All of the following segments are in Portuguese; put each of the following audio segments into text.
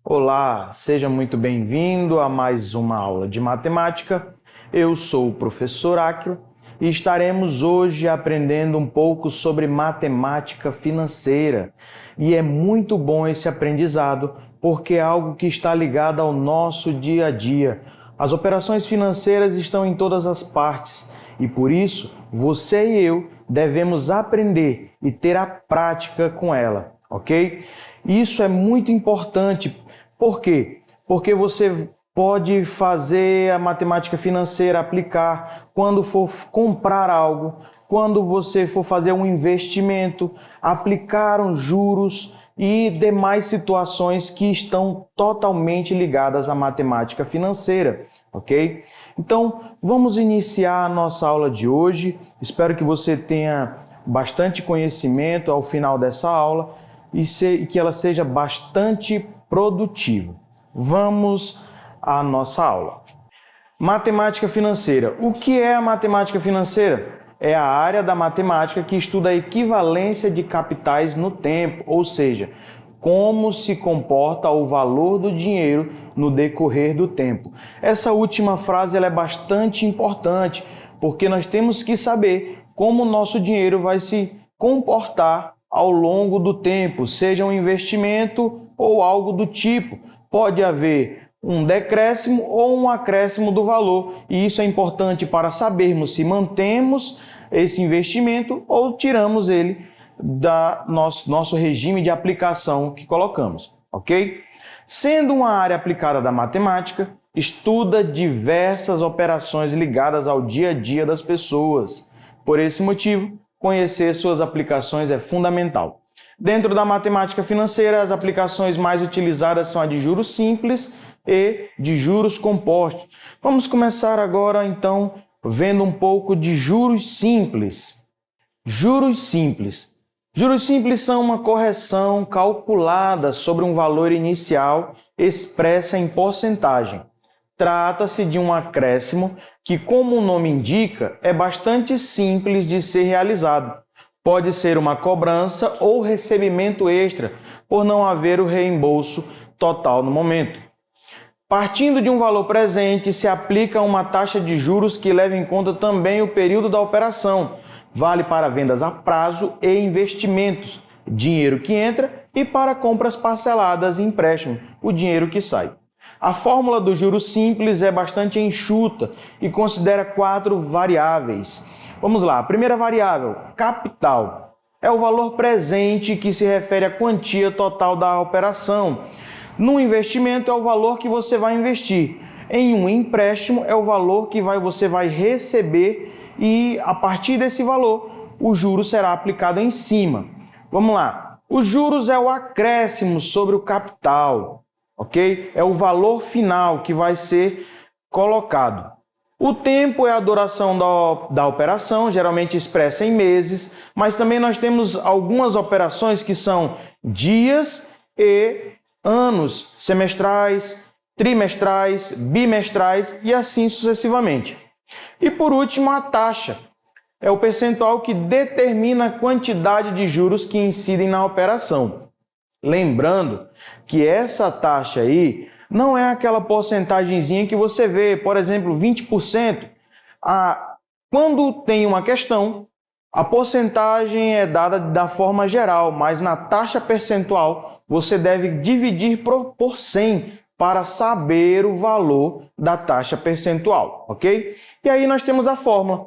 Olá, seja muito bem-vindo a mais uma aula de matemática. Eu sou o professor Áquilo e estaremos hoje aprendendo um pouco sobre matemática financeira. E é muito bom esse aprendizado porque é algo que está ligado ao nosso dia a dia. As operações financeiras estão em todas as partes e por isso você e eu devemos aprender e ter a prática com ela, ok? Isso é muito importante. Por quê? Porque você pode fazer a matemática financeira, aplicar quando for comprar algo, quando você for fazer um investimento, aplicar os juros e demais situações que estão totalmente ligadas à matemática financeira, ok? Então, vamos iniciar a nossa aula de hoje. Espero que você tenha bastante conhecimento ao final dessa aula e que ela seja bastante produtiva. Vamos à nossa aula. Matemática financeira. O que é a matemática financeira? É a área da matemática que estuda a equivalência de capitais no tempo, ou seja, como se comporta o valor do dinheiro no decorrer do tempo. Essa última frase ela é bastante importante, porque nós temos que saber como o nosso dinheiro vai se comportar ao longo do tempo, seja um investimento ou algo do tipo. Pode haver um decréscimo ou um acréscimo do valor, e isso é importante para sabermos se mantemos esse investimento ou tiramos ele da nosso regime de aplicação que colocamos, ok? Sendo uma área aplicada da matemática, estuda diversas operações ligadas ao dia a dia das pessoas. Por esse motivo, conhecer suas aplicações é fundamental. Dentro da matemática financeira, as aplicações mais utilizadas são a de juros simples e de juros compostos. Vamos começar agora, então, vendo um pouco de juros simples. Juros simples. Juros simples são uma correção calculada sobre um valor inicial expressa em porcentagem. Trata-se de um acréscimo que, como o nome indica, é bastante simples de ser realizado. Pode ser uma cobrança ou recebimento extra, por não haver o reembolso total no momento. Partindo de um valor presente, se aplica uma taxa de juros que leva em conta também o período da operação. Vale para vendas a prazo e investimentos, dinheiro que entra, e para compras parceladas e empréstimo, o dinheiro que sai. A fórmula do juros simples é bastante enxuta e considera 4 variáveis. Vamos lá, a primeira variável, capital. É o valor presente que se refere à quantia total da operação. No investimento é o valor que você vai investir. Em um empréstimo é o valor que você vai receber e a partir desse valor o juro será aplicado em cima. Vamos lá, os juros é o acréscimo sobre o capital. Ok? É o valor final que vai ser colocado. O tempo é a duração da operação, geralmente expressa em meses, mas também nós temos algumas operações que são dias e anos, semestrais, trimestrais, bimestrais e assim sucessivamente. E por último, a taxa. É o percentual que determina a quantidade de juros que incidem na operação. Lembrando que essa taxa aí não é aquela porcentagemzinha que você vê, por exemplo, 20%. Quando tem uma questão, a porcentagem é dada da forma geral, mas na taxa percentual você deve dividir por 100 para saber o valor da taxa percentual, ok? E aí nós temos a fórmula.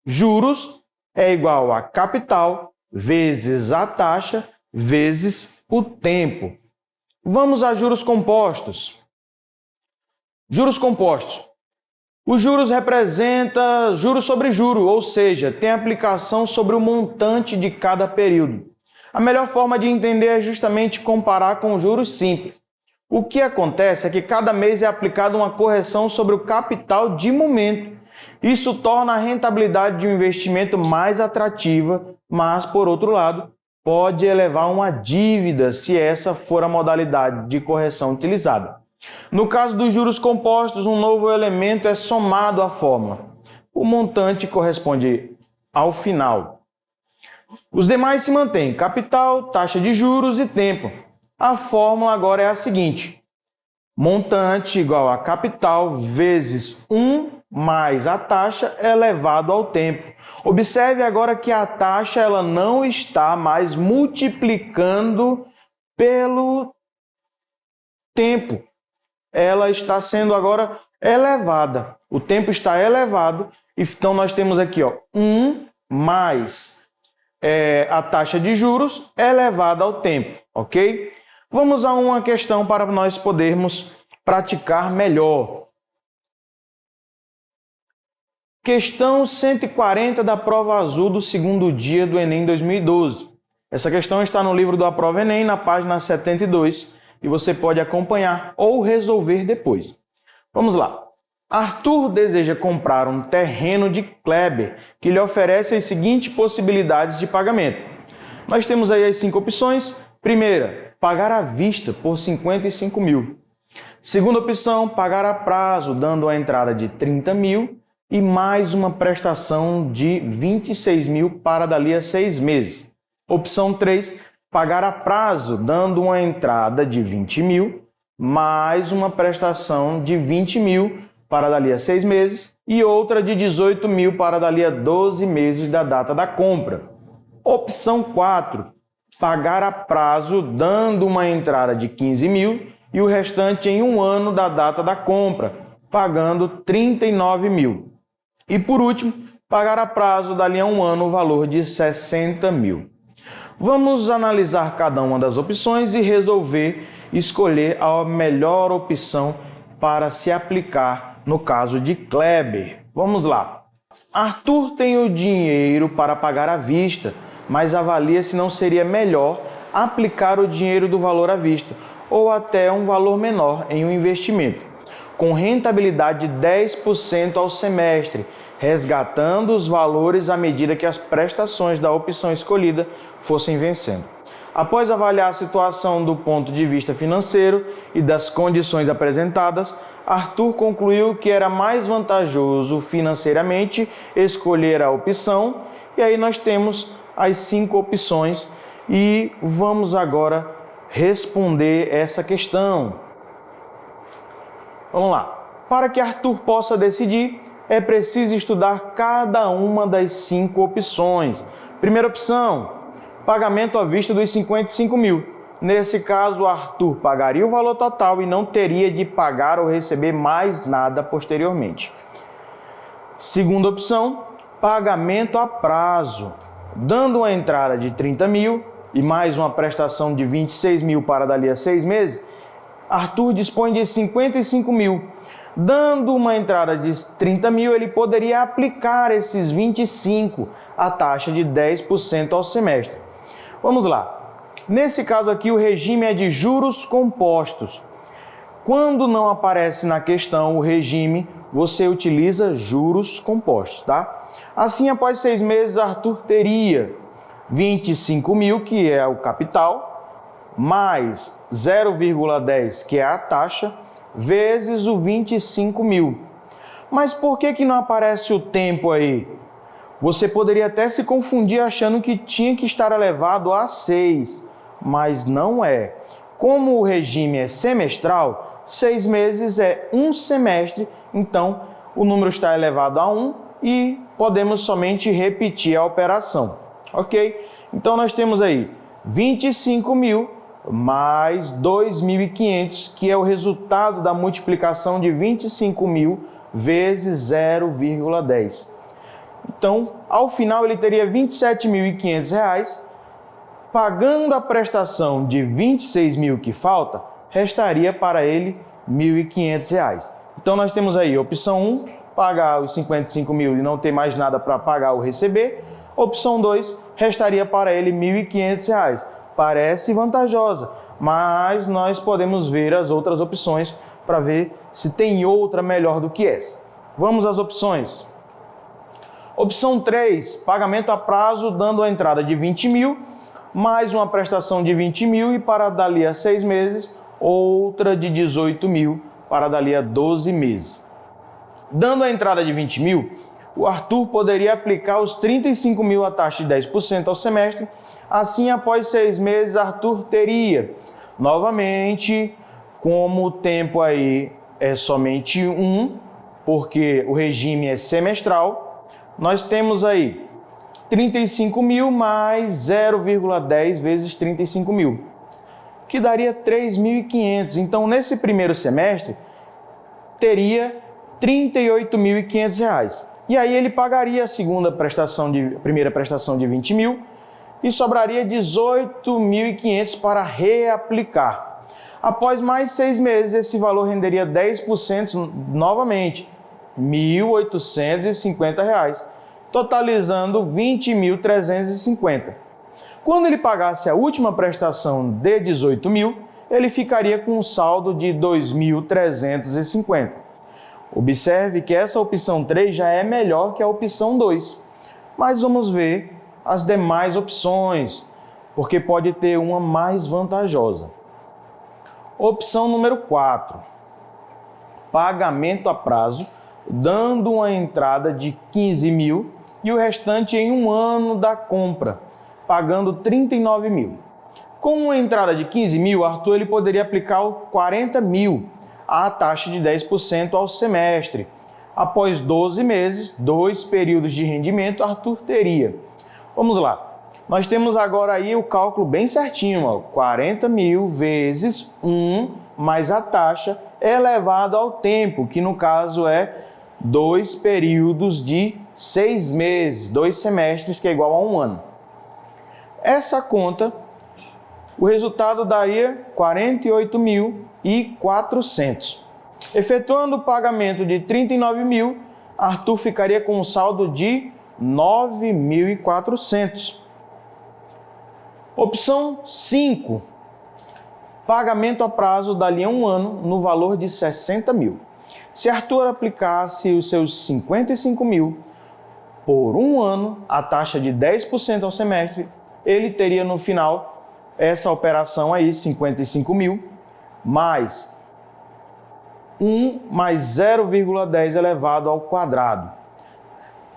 Juros é igual a capital vezes a taxa vezes o tempo. Vamos a juros compostos. Juros compostos. Os juros representa juros sobre juro, ou seja, tem aplicação sobre o montante de cada período. A melhor forma de entender é justamente comparar com juros simples. O que acontece é que cada mês é aplicada uma correção sobre o capital de momento. Isso torna a rentabilidade de um investimento mais atrativa, mas, por outro lado, pode elevar uma dívida se essa for a modalidade de correção utilizada. No caso dos juros compostos, um novo elemento é somado à fórmula. O montante corresponde ao final. Os demais se mantêm: capital, taxa de juros e tempo. A fórmula agora é a seguinte: montante igual a capital vezes 1 mais a taxa elevado ao tempo. Observe agora que a taxa ela não está mais multiplicando pelo tempo. Ela está sendo agora elevada. O tempo está elevado. Então, nós temos aqui 1 mais a taxa de juros elevada ao tempo, ok? Vamos a uma questão para nós podermos praticar melhor. Questão 140 da prova azul do segundo dia do Enem 2012. Essa questão está no livro do A Prova Enem, na página 72, e você pode acompanhar ou resolver depois. Vamos lá. Arthur deseja comprar um terreno de Kleber que lhe oferece as seguintes possibilidades de pagamento. Nós temos aí as 5 opções. Primeira, pagar à vista por 55 mil. Segunda opção, pagar a prazo, dando a entrada de 30 mil e mais uma prestação de 26 mil para dali a 6 meses. Opção 3, pagar a prazo, dando uma entrada de 20 mil, mais uma prestação de 20 mil para dali a 6 meses e outra de 18 mil para dali a 12 meses da data da compra. Opção 4, pagar a prazo, dando uma entrada de 15 mil e o restante em 1 ano da data da compra, pagando 39 mil. E por último, pagar a prazo, dali a 1 ano, o valor de 60 mil. Vamos analisar cada uma das opções e resolver escolher a melhor opção para se aplicar no caso de Kleber. Vamos lá. Arthur tem o dinheiro para pagar à vista, mas avalia se não seria melhor aplicar o dinheiro do valor à vista ou até um valor menor em um investimento, com rentabilidade de 10% ao semestre, resgatando os valores à medida que as prestações da opção escolhida fossem vencendo. Após avaliar a situação do ponto de vista financeiro e das condições apresentadas, Arthur concluiu que era mais vantajoso financeiramente escolher a opção, e aí nós temos as 5 opções e vamos agora responder essa questão. Vamos lá. Para que Arthur possa decidir, é preciso estudar cada uma das 5 opções. Primeira opção, pagamento à vista dos 55 mil. Nesse caso, Arthur pagaria o valor total e não teria de pagar ou receber mais nada posteriormente. Segunda opção, pagamento a prazo. Dando uma entrada de 30 mil e mais uma prestação de 26 mil para dali a 6 meses, Arthur dispõe de 55 mil. Dando uma entrada de 30 mil, ele poderia aplicar esses 25, a taxa de 10% ao semestre. Vamos lá. Nesse caso aqui, o regime é de juros compostos. Quando não aparece na questão o regime, você utiliza juros compostos, tá? Assim, após 6 meses, Arthur teria 25 mil, que é o capital, mais 0,10, que é a taxa, vezes o 25 mil. Mas por que não aparece o tempo aí? Você poderia até se confundir achando que tinha que estar elevado a 6, mas não é. Como o regime é semestral, 6 meses é um semestre, então o número está elevado a 1 e podemos somente repetir a operação, ok? Então nós temos aí 25 mil mais 2.500, que é o resultado da multiplicação de 25 mil vezes 0,10. Então, ao final, ele teria R$ 27.500, pagando a prestação de 26 mil que falta, restaria para ele R$ 1.500. Então, nós temos aí opção 1, pagar os 55 mil e não ter mais nada para pagar ou receber. Opção 2, restaria para ele R$ 1.500. Parece vantajosa, mas nós podemos ver as outras opções para ver se tem outra melhor do que essa. Vamos às opções. Opção 3, pagamento a prazo, dando a entrada de 20 mil, mais uma prestação de 20 mil e para dali a 6 meses, outra de 18 mil para dali a 12 meses. Dando a entrada de 20 mil, o Arthur poderia aplicar os 35 mil a taxa de 10% ao semestre. Assim, após 6 meses, Arthur teria, novamente, como o tempo aí é somente porque o regime é semestral, nós temos aí 35 mil mais 0,10 vezes 35 mil, que daria 3.500. Então, nesse primeiro semestre, teria R$ 38.500. E aí ele pagaria a primeira prestação de 20 mil e sobraria 18.500 para reaplicar. Após mais 6 meses, esse valor renderia 10% novamente, R$ 1.850, totalizando R$ 20.350. Quando ele pagasse a última prestação de 18 mil, ele ficaria com um saldo de R$ 2.350. Observe que essa opção 3 já é melhor que a opção 2, mas vamos ver as demais opções, porque pode ter uma mais vantajosa. Opção número 4, pagamento a prazo, dando uma entrada de 15 mil e o restante em 1 ano da compra, pagando 39 mil. Com uma entrada de 15 mil, Arthur ele poderia aplicar 40 mil à taxa de 10% ao semestre. Após 12 meses, 2 períodos de rendimento, Arthur teria. Vamos lá. Nós temos agora aí o cálculo bem certinho, ó, 40 mil vezes 1 mais a taxa elevado ao tempo, que no caso é 2 períodos de 6 meses, 2 semestres, que é igual a 1 ano. Essa conta, o resultado daria 48.400. Efetuando o pagamento de 39 mil, Arthur ficaria com um saldo de 9.400. Opção 5, pagamento a prazo dali a 1 ano no valor de 60 mil. Se Arthur aplicasse os seus 55 mil por 1 ano, a taxa de 10% ao semestre, ele teria no final essa operação aí, 55 mil, mais 1 mais 0,10 elevado ao quadrado,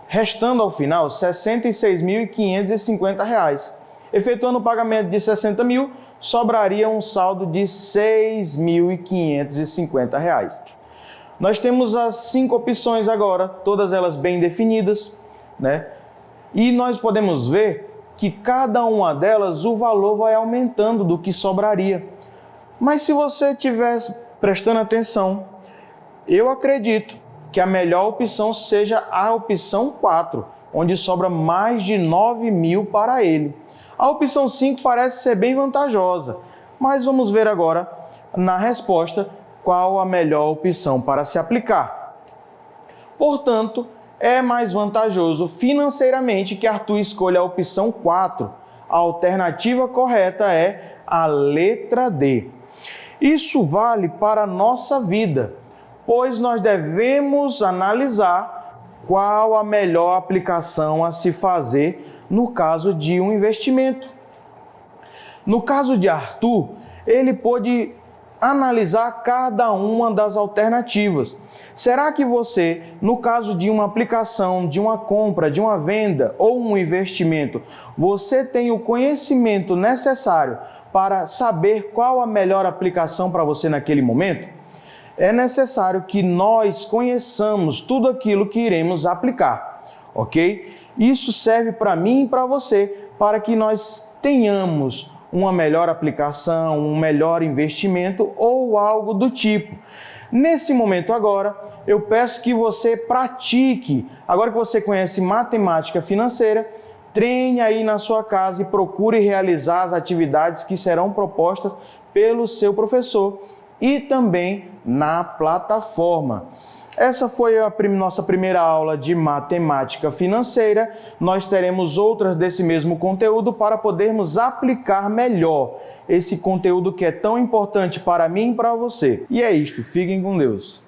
restando ao final R$ 66.550. Efetuando o pagamento de 60 mil, sobraria um saldo de R$ 6.550. Nós temos as 5 opções agora, todas elas bem definidas, né? E nós podemos ver que cada uma delas o valor vai aumentando do que sobraria. Mas se você estiver prestando atenção, eu acredito que a melhor opção seja a opção 4, onde sobra mais de 9 mil para ele. A opção 5 parece ser bem vantajosa, mas vamos ver agora na resposta qual a melhor opção para se aplicar. Portanto, é mais vantajoso financeiramente que Arthur escolha a opção 4. A alternativa correta é a letra D. Isso vale para a nossa vida, pois nós devemos analisar qual a melhor aplicação a se fazer no caso de um investimento. No caso de Arthur, ele pôde analisar cada uma das alternativas. Será que você, no caso de uma aplicação, de uma compra, de uma venda ou um investimento, você tem o conhecimento necessário para saber qual a melhor aplicação para você naquele momento? É necessário que nós conheçamos tudo aquilo que iremos aplicar, ok? Isso serve para mim e para você, para que nós tenhamos uma melhor aplicação, um melhor investimento ou algo do tipo. Nesse momento agora, eu peço que você pratique. Agora que você conhece matemática financeira, treine aí na sua casa e procure realizar as atividades que serão propostas pelo seu professor e também na plataforma. Essa foi a nossa primeira aula de matemática financeira. Nós teremos outras desse mesmo conteúdo para podermos aplicar melhor esse conteúdo que é tão importante para mim e para você. E é isto. Fiquem com Deus.